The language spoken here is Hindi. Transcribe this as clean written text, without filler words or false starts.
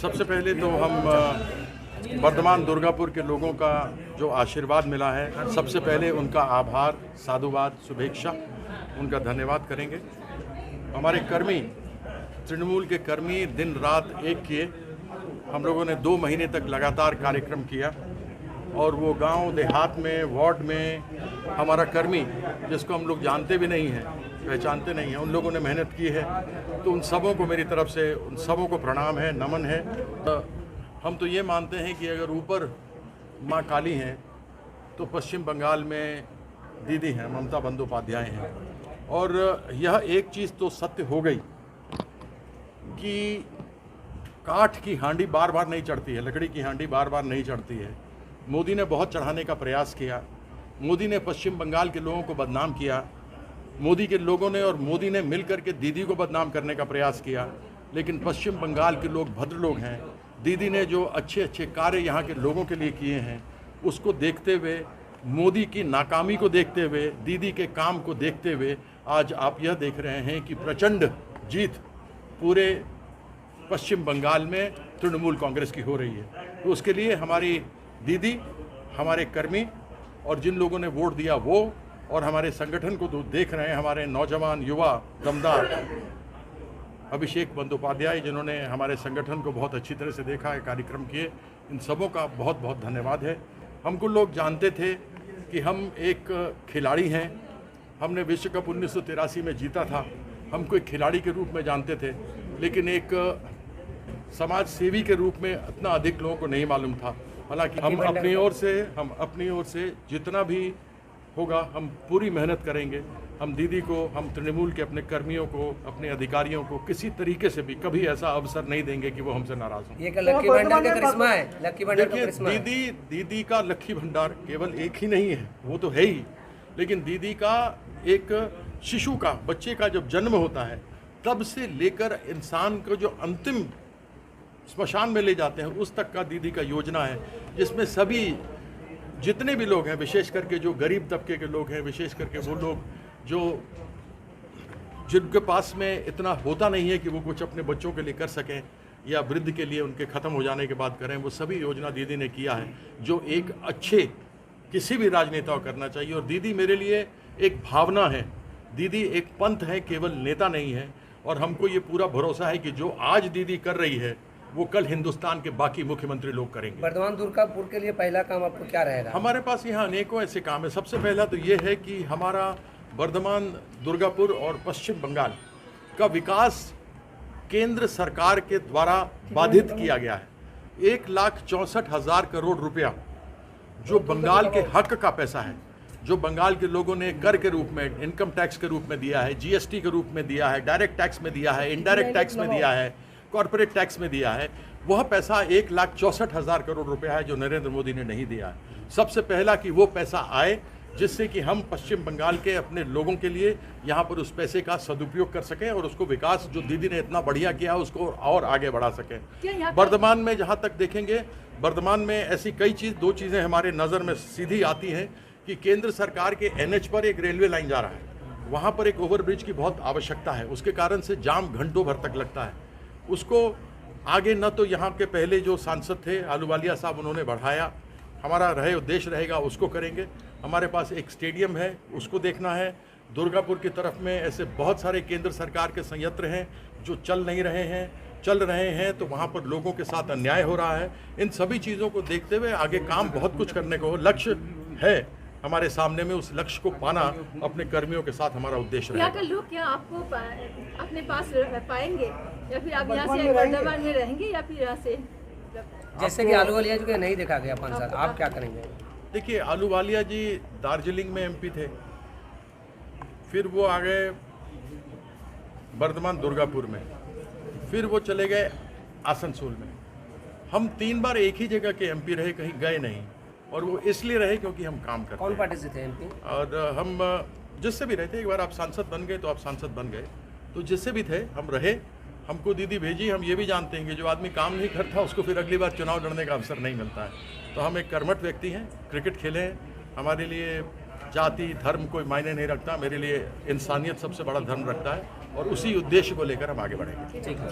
सबसे पहले तो हम वर्धमान दुर्गापुर के लोगों का जो आशीर्वाद मिला है, सबसे पहले उनका आभार, साधुवाद, शुभेच्छा, उनका धन्यवाद करेंगे। हमारे कर्मी, तृणमूल के कर्मी दिन रात एक किए। हम लोगों ने 2 महीने तक लगातार कार्यक्रम किया और वो गांव देहात में, वार्ड में हमारा कर्मी, जिसको हम लोग जानते भी नहीं हैं, पहचानते नहीं हैं, उन लोगों ने मेहनत की है। तो उन सबों को मेरी तरफ से, उन सबों को प्रणाम है, नमन है। हम तो ये मानते हैं कि अगर ऊपर माँ काली हैं तो पश्चिम बंगाल में दीदी हैं, ममता बंदोपाध्याय हैं। और यह एक चीज़ तो सत्य हो गई कि काठ की हांडी बार बार नहीं चढ़ती है, लकड़ी की हांडी बार बार नहीं चढ़ती है। मोदी ने बहुत चढ़ाने का प्रयास किया, मोदी ने पश्चिम बंगाल के लोगों को बदनाम किया, मोदी के लोगों ने और मोदी ने मिलकर के दीदी को बदनाम करने का प्रयास किया। लेकिन पश्चिम बंगाल के लोग भद्र लोग हैं। दीदी ने जो अच्छे अच्छे कार्य यहाँ के लोगों के लिए किए हैं, उसको देखते हुए, मोदी की नाकामी को देखते हुए, दीदी के काम को देखते हुए आज आप यह देख रहे हैं कि प्रचंड जीत पूरे पश्चिम बंगाल में तृणमूल कांग्रेस की हो रही है। तो उसके लिए हमारी दीदी, हमारे कर्मी और जिन लोगों ने वोट दिया वो, और हमारे संगठन को तो देख रहे हैं, हमारे नौजवान, युवा, दमदार अभिषेक बंदोपाध्याय, जिन्होंने हमारे संगठन को बहुत अच्छी तरह से देखा है, कार्यक्रम किए, इन सबों का बहुत बहुत धन्यवाद है। हमको लोग जानते थे कि हम एक खिलाड़ी हैं, हमने विश्व कप 1983 में जीता था, हमको एक खिलाड़ी के रूप में जानते थे, लेकिन एक समाज सेवी के रूप में इतना अधिक लोगों को नहीं मालूम था। हालांकि हम अपनी ओर से जितना भी होगा हम पूरी मेहनत करेंगे। हम दीदी को, हम तृणमूल के अपने कर्मियों को, अपने अधिकारियों को किसी तरीके से भी कभी ऐसा अवसर नहीं देंगे कि वो हमसे नाराज हों। ये लक्की भंडार का करिश्मा है, लक्की भंडार का करिश्मा है। दीदी का लक्की भंडार केवल एक ही नहीं है, वो तो है ही, लेकिन दीदी का एक शिशु का, बच्चे का जब जन्म होता है तब से लेकर इंसान को जो अंतिम स्मशान में ले जाते हैं उस तक का दीदी का योजना है, जिसमें सभी जितने भी लोग हैं, विशेष करके जो गरीब तबके के लोग हैं, विशेष करके वो लोग जो जिनके पास में इतना होता नहीं है कि वो कुछ अपने बच्चों के लिए कर सकें या वृद्ध के लिए उनके ख़त्म हो जाने के बाद करें, वो सभी योजना दीदी ने किया है, जो एक अच्छे किसी भी राजनेता को करना चाहिए। और दीदी मेरे लिए एक भावना है, दीदी एक पंथ है, केवल नेता नहीं है। और हमको ये पूरा भरोसा है कि जो आज दीदी कर रही है वो कल हिंदुस्तान के बाकी मुख्यमंत्री लोग करेंगे। वर्धमान दुर्गापुर के लिए पहला काम आपको क्या रहेगा? हमारे पास यहाँ अनेकों ऐसे काम है। सबसे पहला तो ये है कि हमारा वर्धमान दुर्गापुर और पश्चिम बंगाल का विकास केंद्र सरकार के द्वारा बाधित किया गया है। 1,64,000 करोड़ रुपया जो बंगाल के हक का पैसा है, जो बंगाल के लोगों ने कर के रूप में, इनकम टैक्स के रूप में दिया है, जीएसटी के रूप में दिया है, डायरेक्ट टैक्स में दिया है, इनडायरेक्ट टैक्स में दिया है, कॉर्पोरेट टैक्स में दिया है, वह पैसा 1,64,000 करोड़ रुपया है जो नरेंद्र मोदी ने नहीं दिया है। सबसे पहला कि वो पैसा आए, जिससे कि हम पश्चिम बंगाल के अपने लोगों के लिए यहाँ पर उस पैसे का सदुपयोग कर सकें और उसको विकास जो दीदी ने इतना बढ़िया किया उसको और आगे बढ़ा सकें। वर्धमान में जहाँ तक देखेंगे, वर्धमान में ऐसी कई 2 चीज़ें हमारे नज़र में सीधी आती हैं कि केंद्र सरकार के NH पर एक रेलवे लाइन जा रहा है, वहाँ पर एक ओवरब्रिज की बहुत आवश्यकता है, उसके कारण से जाम घंटों भर तक लगता है। उसको आगे न तो यहाँ के पहले जो सांसद थे आलूवालिया साहब, उन्होंने बढ़ाया, हमारा उद्देश्य रहेगा उसको करेंगे। हमारे पास एक स्टेडियम है, उसको देखना है। दुर्गापुर की तरफ में ऐसे बहुत सारे केंद्र सरकार के संयंत्र हैं जो चल रहे हैं, तो वहाँ पर लोगों के साथ अन्याय हो रहा है। इन सभी चीज़ों को देखते हुए आगे काम बहुत कुछ करने को लक्ष्य है हमारे सामने में। उस लक्ष्य को पाना अपने कर्मियों के साथ हमारा उद्देश्य रहेगा। यहाँ के लोग क्या आपको अपने पास पाएंगे या फिर आप यहाँ से वर्धमान में रहेंगे या फिर यहाँ से? जैसे कि आलूवालिया जी को नहीं देखा गया 5 साल, आप क्या करेंगे? देखिए, आलूवालिया जी दार्जिलिंग में MP थे, फिर वो आ गए वर्धमान दुर्गापुर में, फिर वो चले गए आसनसोल में। हम 3 बार एक ही जगह के MP रहे, कहीं गए नहीं, और वो इसलिए रहे क्योंकि हम काम करते हैं। कौन पार्टी से थे MP? और हम जिससे भी रहते, एक बार आप सांसद बन गए तो आप सांसद बन गए, तो जिससे भी थे हम रहे। हमको दीदी भेजी, हम ये भी जानते हैं कि जो आदमी काम नहीं करता उसको फिर अगली बार चुनाव लड़ने का अवसर नहीं मिलता है। तो हम एक कर्मठ व्यक्ति हैं, क्रिकेट खेले हैं, हमारे लिए जाति धर्म कोई मायने नहीं रखता, मेरे लिए इंसानियत सबसे बड़ा धर्म रखता है, और उसी उद्देश्य को लेकर हम आगे बढ़ेंगे। ठीक है।